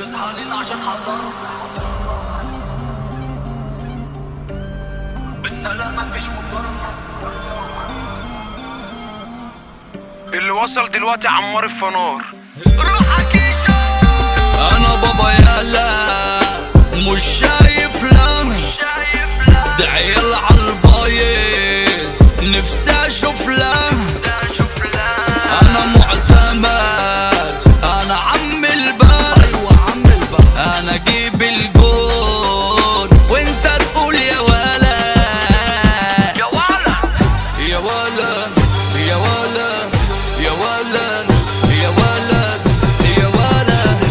اصحى لينا عشان حضر بدنا لا مفيش مقارنة. اللي وصل دلوقتي عمار الفنار. روحك يشوف انا بابا يالا مش شايف لا ده عيال عالبايظ نفسي اشوف لا انا معتمد انا عم البلد ايوه عم البلد انا اجيب الجول وانت تقول يا ولد يا ولد يا ولد يا ولد يا ولد يا ولد يا ولد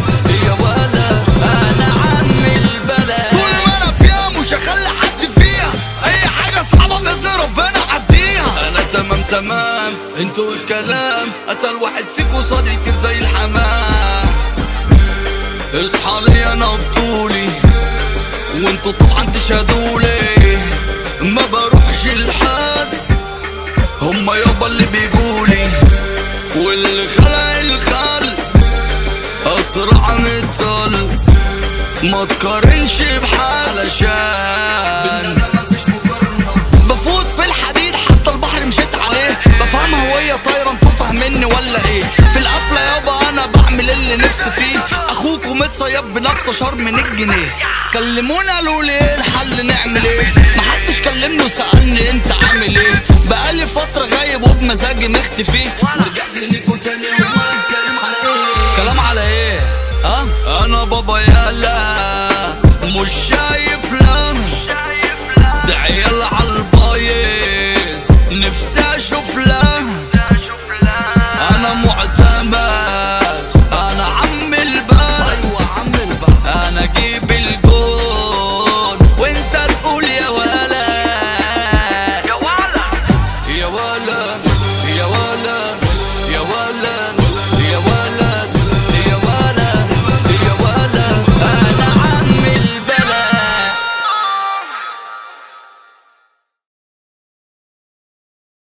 يا ولد انا عم البلد طول ما انا فيها مش هخلي حد فيها اي حاجه صعبه باذن ربنا عديها انا تمام انتوا الكلام قتل واحد فيكوا صديق زي الحمام اصحى لي انا بطولي وانتوا طبعا تشهدولي ما بروحش لحد هما يابا اللي بيقولي واللي خلق الخلق اسرع من الطل ما تقارنش بحال علشان بفوت في الحديد حتى البحر مشيت عليه بفهمها وهي طايره انتوا فاهميني ولا ايه في القفله يابا انا بعمل اللي نفسي فيه اخوكوا متصيب بنفسه شهر من الجنيه كلمونا قالوا لي ايه الحل نعمل ايه محدش كلمني وسالني انت عامل ايه بقالي فتره غايب وبمزاجي مختفي ورجعت ليكوا تاني وما اتكلم على ايه كلام على ايه انا بابا يالا مش شايف لا ده عيال عالبايظ نفسي اشوف لا انا معتمد انا عم البلد ايوه عم البلد انا اجيب الجول وانت تقول يا ولد يا ولد يا ولد